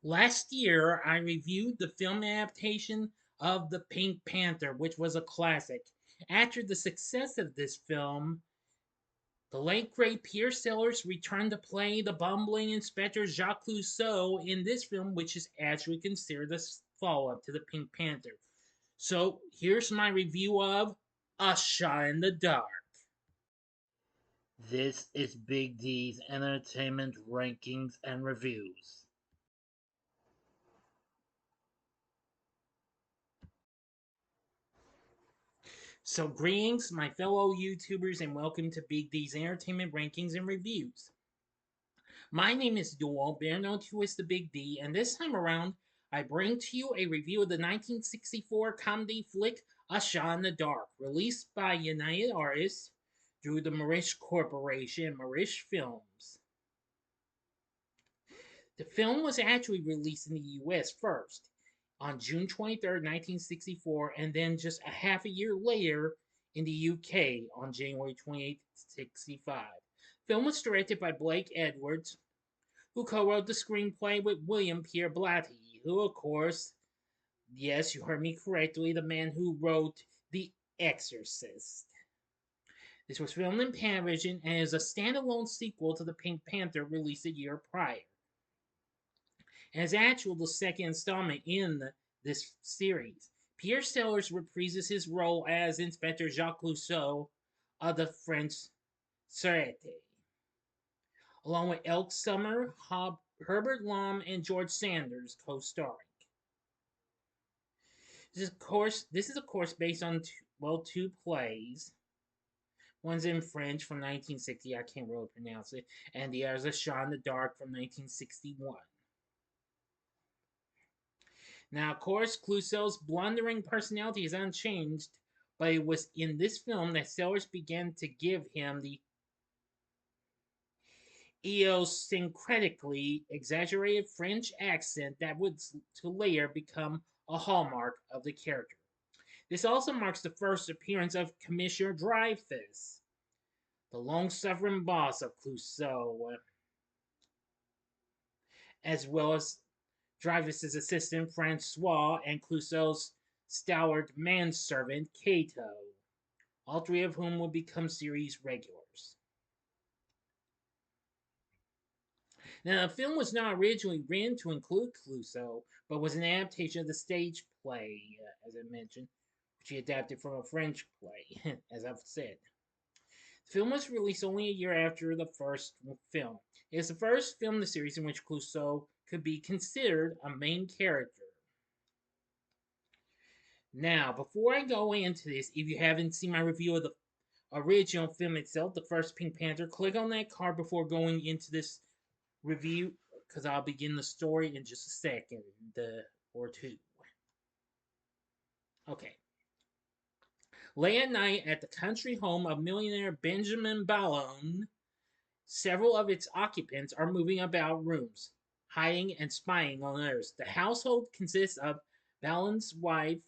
Last year, I reviewed the film adaptation of The Pink Panther, which was a classic. After the success of this film, the late great Pierre Sellers returned to play the bumbling Inspector Jacques Clouseau in this film, which is actually considered a follow up to The Pink Panther. So here's my review of A Shot in the Dark. This is Big D's Entertainment Rankings and Reviews. So, greetings, my fellow YouTubers, and welcome to Big D's Entertainment Rankings and Reviews. My name is Dual, better known to as the Big D, and this time around, I bring to you a review of the 1964 comedy flick A Shot in the Dark, released by United Artists through the Marish Corporation and Marish Films. The film was actually released in the US first on June 23rd, 1964, and then just a half a year later in the UK on January 28th, 65. The film was directed by Blake Edwards, who co-wrote the screenplay with William Pierre Blatty, who, of course, yes, you heard me correctly, the man who wrote The Exorcist. This was filmed in Panavision and is a standalone sequel to The Pink Panther released a year prior. And is actually the second installment in this series. Pierre Sellers reprises his role as Inspector Jacques Clouseau of the French Sûreté, along with Elke Sommer, Herbert and George Sanders co-starring. This is of course based on two plays. One's in French from 1960, I can't really pronounce it, and the other's A Shot in the Dark from 1961. Now, of course, Clouseau's blundering personality is unchanged, but it was in this film that Sellers began to give him the idiosyncratically exaggerated French accent that would to later become a hallmark of the character. This also marks the first appearance of Commissioner Dreyfus, the long-suffering boss of Clouseau, as well as Dreyfus's assistant Francois and Clouseau's stalwart manservant Cato, all three of whom would become series regulars. Now, the film was not originally written to include Clouseau, but was an adaptation of the stage play, as I mentioned, which he adapted from a French play, as I've said. The film was released only a year after the first film. It is the first film in the series in which Clouseau could be considered a main character. Now, before I go into this, if you haven't seen my review of the original film itself, the first Pink Panther, click on that card before going into this review, because I'll begin the story in just a second or two. Okay. Late at night at the country home of millionaire Benjamin Ballon, several of its occupants are moving about rooms, hiding and spying on others. The household consists of Ballon's wife,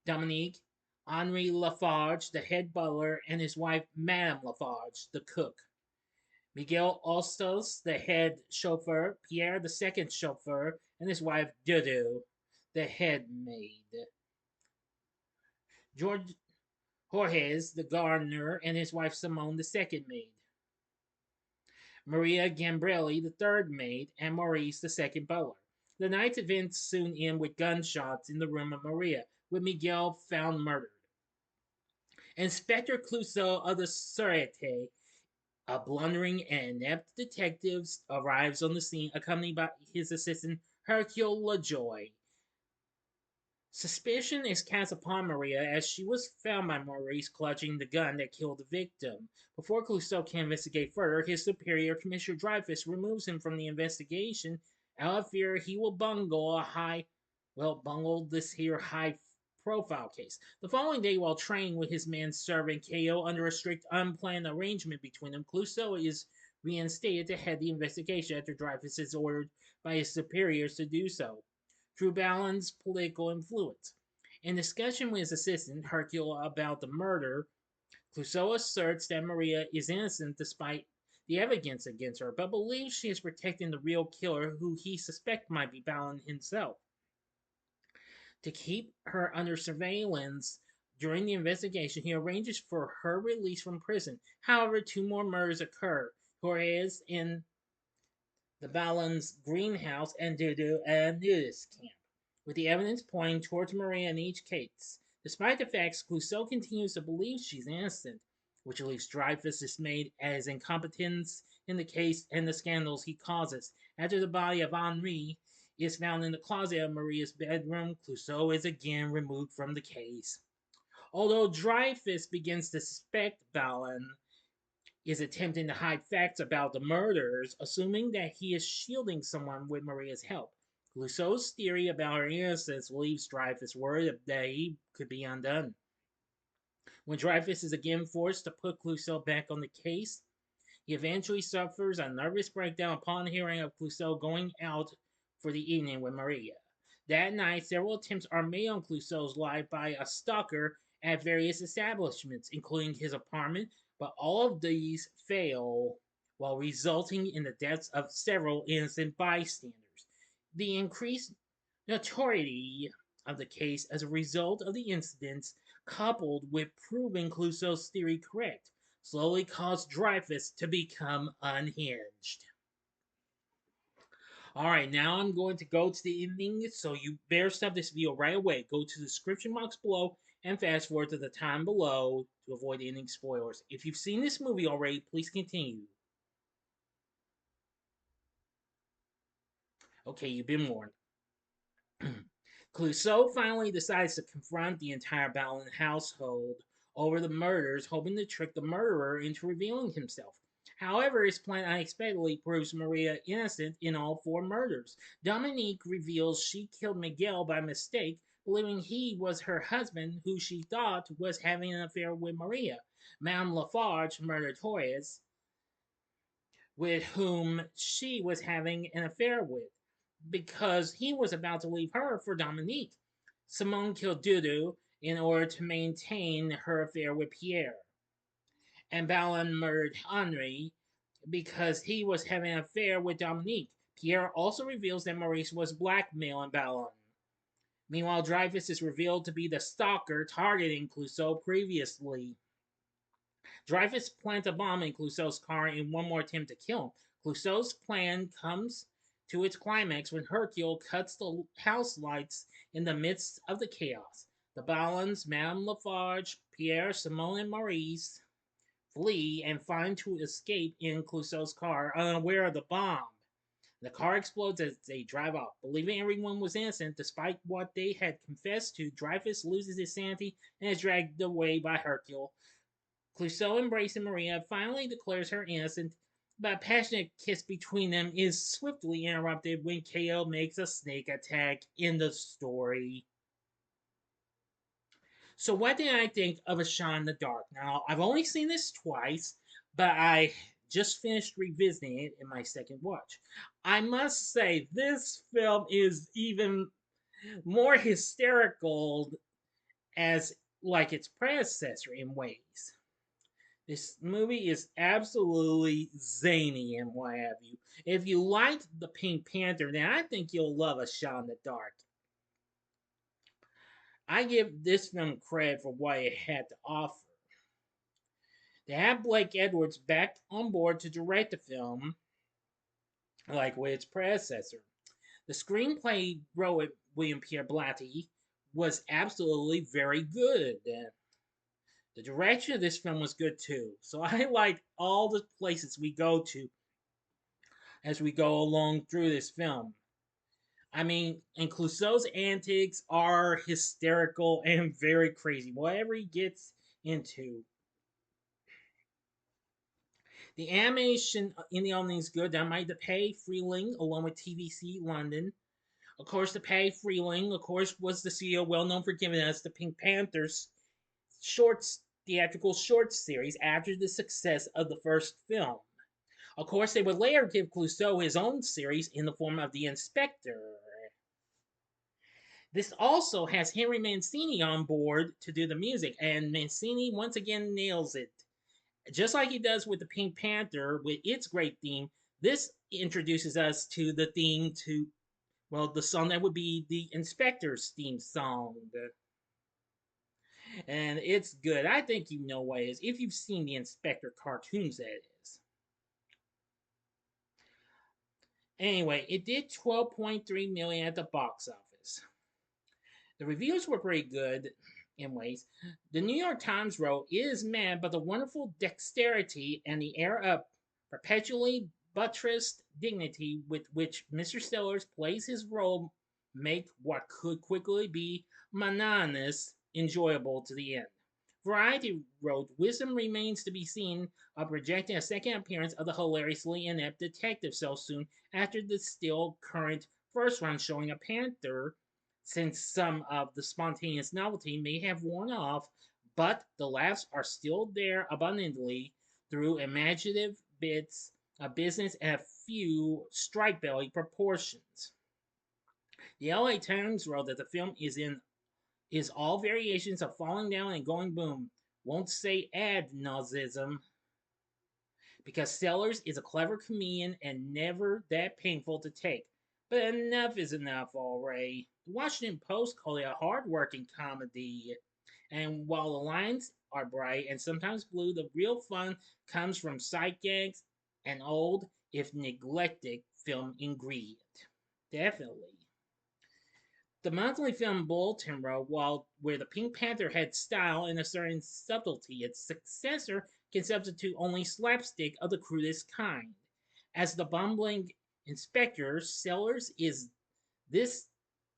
Dominique, Henri Lafarge, the head butler, and his wife, Madame Lafarge, the cook. Miguel Ostos, the head chauffeur, Pierre, the second chauffeur, and his wife, Dudu, the head maid. George Jorges, the gardener, and his wife, Simone, the second maid. Maria Gambrelli, the third maid, and Maurice, the second butler. The night's events soon end with gunshots in the room of Maria, with Miguel found murdered. Inspector Clouseau of the Sûreté, a blundering and inept detective, arrives on the scene accompanied by his assistant Hercule LaJoy. Suspicion is cast upon Maria as she was found by Maurice clutching the gun that killed the victim. Before Clouseau can investigate further, his superior, Commissioner Dreyfus, removes him from the investigation out of fear he will bungle this here high profile case. The following day, while training with his manservant Ko under a strict unplanned arrangement between them, Clouseau is reinstated to head the investigation after Dreyfus is ordered by his superiors to do so through Ballon's political influence. In discussion with his assistant, Hercule, about the murder, Clouseau asserts that Maria is innocent despite the evidence against her, but believes she is protecting the real killer who he suspects might be Balin himself. To keep her under surveillance during the investigation, he arranges for her release from prison. However, two more murders occur. Torres in the Balin's greenhouse and Dudu and nudist camp, with the evidence pointing towards Maria in each case. Despite the facts, Clouseau continues to believe she's innocent, which leaves Dreyfus dismayed at his incompetence in the case and the scandals he causes. After the body of Henri is found in the closet of Maria's bedroom, Clouseau is again removed from the case. Although Dreyfus begins to suspect Balin is attempting to hide facts about the murders, assuming that he is shielding someone with Maria's help. Clouseau's theory about her innocence leaves Dreyfus worried that he could be undone. When Dreyfus is again forced to put Clouseau back on the case, he eventually suffers a nervous breakdown upon hearing of Clouseau going out for the evening with Maria. That night, several attempts are made on Clouseau's life by a stalker at various establishments, including his apartment, but all of these fail while resulting in the deaths of several innocent bystanders. The increased notoriety of the case as a result of the incidents, coupled with proving Clouseau's theory correct, slowly caused Dreyfus to become unhinged. Alright, now I'm going to go to the ending, so you better stop this video right away. Go to the description box below and fast forward to the time below to avoid ending spoilers. If you've seen this movie already, please continue. Okay, you've been warned. Clouseau finally decides to confront the entire Balin household over the murders, hoping to trick the murderer into revealing himself. However, his plan unexpectedly proves Maria innocent in all four murders. Dominique reveals she killed Miguel by mistake, believing he was her husband, who she thought was having an affair with Maria. Madame Lafarge murdered Torres, with whom she was having an affair with, because he was about to leave her for Dominique. Simone killed Dudu in order to maintain her affair with Pierre. And Balin murdered Henri because he was having an affair with Dominique. Pierre also reveals that Maurice was blackmailing Balin. Meanwhile, Dreyfus is revealed to be the stalker targeting Clouseau previously. Dreyfus plants a bomb in Clouseau's car in one more attempt to kill him. Clouseau's plan comes to its climax when Hercule cuts the house lights in the midst of the chaos. The Balins, Madame Lafarge, Pierre, Simone, and Maurice flee and find to escape in Clouseau's car, unaware of the bomb. The car explodes as they drive off. Believing everyone was innocent, despite what they had confessed to, Dreyfus loses his sanity and is dragged away by Hercule. Clouseau, embracing Maria, finally declares her innocent, but a passionate kiss between them is swiftly interrupted when KO makes a snake attack in the story. So, what did I think of A Shot in the Dark? Now, I've only seen this twice, but I just finished revisiting it in my second watch. I must say, this film is even more hysterical as like its predecessor in ways. This movie is absolutely zany and what have you. If you liked the Pink Panther, then I think you'll love A Shot in the Dark. I give this film credit for what it had to offer. They have Blake Edwards back on board to direct the film, like with its predecessor. The screenplay wrote with William Pierre Blatty was absolutely very good. The direction of this film was good too. So I like all the places we go to as we go along through this film. I mean, and Clouseau's antics are hysterical and very crazy. Whatever he gets into. The animation in the opening is good, done by the Pay Freeling along with TVC London. Of course, the Pay Freeling, of course, was the studio well known for giving us the Pink Panthers shorts, theatrical short series after the success of the first film. Of course, they would later give Clouseau his own series in the form of The Inspector. This also has Henry Mancini on board to do the music, and Mancini once again nails it. Just like he does with the Pink Panther with its great theme, this introduces us to the theme to, well, the song that would be the Inspector's theme song. And it's good. I think you know what it is. If you've seen the Inspector cartoons, that is. Anyway, it did 12.3 million at the box office. The reviews were pretty good in ways. The New York Times wrote, "It is mad, but the wonderful dexterity and the air of perpetually buttressed dignity with which Mr. Sellers plays his role make what could quickly be monotonous enjoyable to the end." Variety wrote, "Wisdom remains to be seen of projecting a second appearance of the hilariously inept detective so soon after the still current first run showing a panther, since some of the spontaneous novelty may have worn off, but the laughs are still there abundantly through imaginative bits of business and a few strike belly proportions." The LA Times wrote that the film is all variations of falling down and going boom. Won't say ad nauseam because Sellers is a clever comedian and never that painful to take. But enough is enough already. The Washington Post called it a hard-working comedy. And while the lines are bright and sometimes blue, the real fun comes from sight gags and old, if neglected, film ingredient. Definitely. The monthly film Bulletin wrote, while where the Pink Panther had style and a certain subtlety, its successor can substitute only slapstick of the crudest kind. As the bumbling inspector, Sellers is this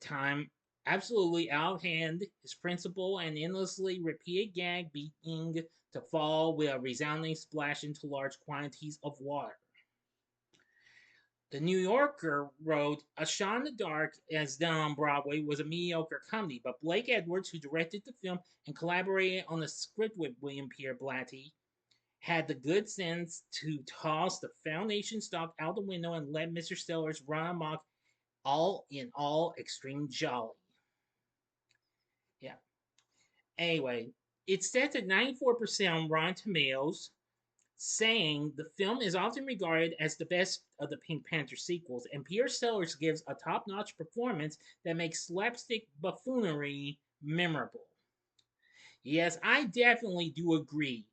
time absolutely out of hand, his principal and endlessly repeated gag being to fall with a resounding splash into large quantities of water. The New Yorker wrote, "A Shot in the Dark, as done on Broadway, was a mediocre comedy, but Blake Edwards, who directed the film and collaborated on the script with William Pierre Blatty, had the good sense to toss the foundation stock out the window and let Mr. Sellers run amok, all in all extreme jolly." Yeah. Anyway, it's set at 94% on Rotten Tomatoes, saying the film is often regarded as the best of the Pink Panther sequels, and Pierre Sellers gives a top notch performance that makes slapstick buffoonery memorable. Yes, I definitely do agree.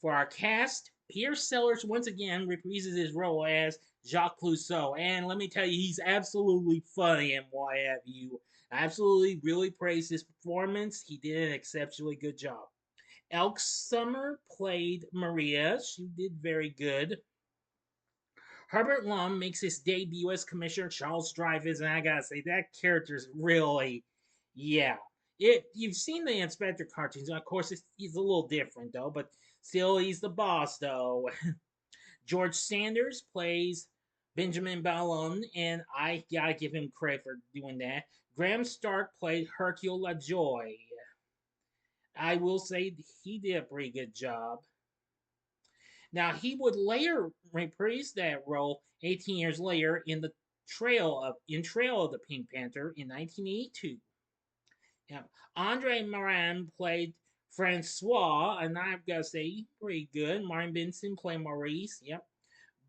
For our cast, Pierre Sellers once again reprises his role as Jacques Clouseau, and let me tell you, he's absolutely funny and what have you. I absolutely really praise his performance. He did an exceptionally good job. Elke Sommer played Maria. She did very good. Herbert Lum makes his debut as Commissioner Charles Dreyfus, and I gotta say that character's really, yeah. You've seen the Inspector cartoons, and of course he's a little different though, but still he's the boss though. George Sanders plays Benjamin Ballon, and I gotta give him credit for doing that. Graham Stark played Hercule LaJoy. I will say he did a pretty good job. Now he would later reprise that role 18 years later in the Trail of the Pink Panther in 1982. Yeah. Andre Moran played Francois, and I've got to say, pretty good. Martin Benson played Maurice. Yep.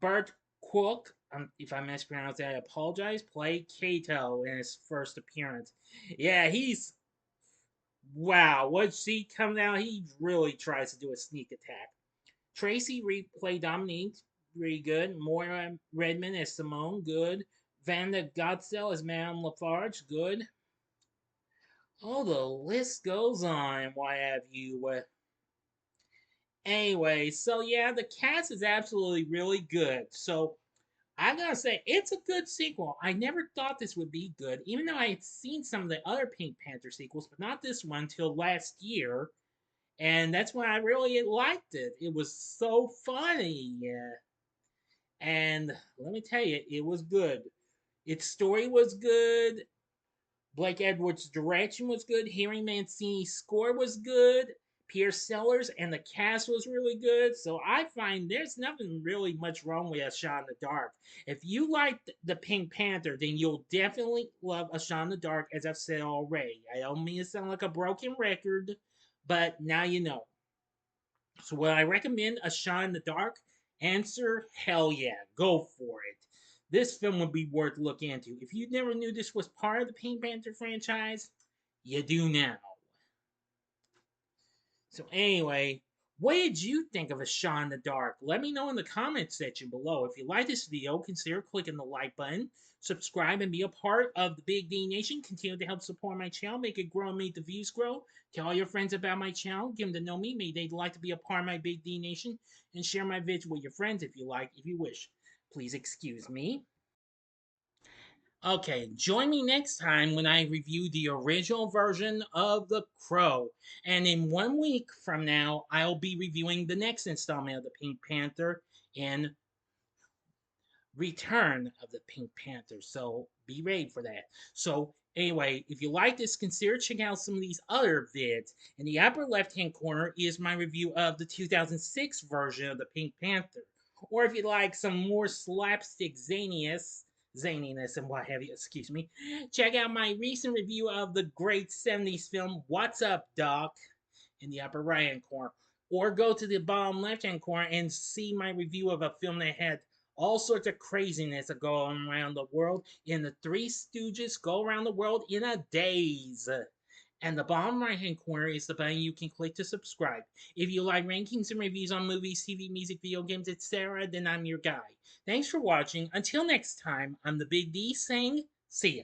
Bert Cook, if I mispronounced that, I apologize, played Kato in his first appearance. Yeah, he's wow. Once he comes out, he really tries to do a sneak attack. Tracy Reed played Dominique, really good. Moira Redmond as Simone, good. Vanda Gotzel as Madame Lafarge, good. Oh, the list goes on, why have you. Anyway, so yeah, the cast is absolutely really good. So I gotta say, it's a good sequel. I never thought this would be good, even though I had seen some of the other Pink Panther sequels, but not this one till last year. And that's when I really liked it. It was so funny. Yeah. And let me tell you, it was good. Its story was good. Blake Edwards' direction was good. Harry Mancini's score was good. Pierre Sellers and the cast was really good. So I find there's nothing really much wrong with A Shot in the Dark. If you like the Pink Panther, then you'll definitely love A Shot in the Dark, as I've said already. I don't mean to sound like a broken record, but now you know. So would I recommend A Shot in the Dark? Answer, hell yeah, go for it. This film would be worth looking into. If you never knew this was part of the Pink Panther franchise, you do now. So anyway, what did you think of A Shot in the Dark? Let me know in the comments section below. If you like this video, consider clicking the like button, subscribe, and be a part of the Big D Nation. Continue to help support my channel, make it grow, and make the views grow. Tell all your friends about my channel, give them to know me. Maybe they'd like to be a part of my Big D Nation, and share my vids with your friends if you like, if you wish. Please excuse me. Okay, join me next time when I review the original version of The Crow. And in 1 week from now, I'll be reviewing the next installment of the Pink Panther in Return of the Pink Panther. So be ready for that. So anyway, if you like this, consider checking out some of these other vids. In the upper left-hand corner is my review of the 2006 version of the Pink Panther. Or if you like some more slapstick zaniness and what have you, excuse me, check out my recent review of the great 70s film What's Up, Doc? In the upper right hand corner. Or go to the bottom left hand corner and see my review of a film that had all sorts of craziness going around the world in the Three Stooges Go Around the World in a Daze. And the bottom right hand corner is the button you can click to subscribe. If you like rankings and reviews on movies, TV, music, video games, etc., then I'm your guy. Thanks for watching. Until next time, I'm the Big D saying, see ya.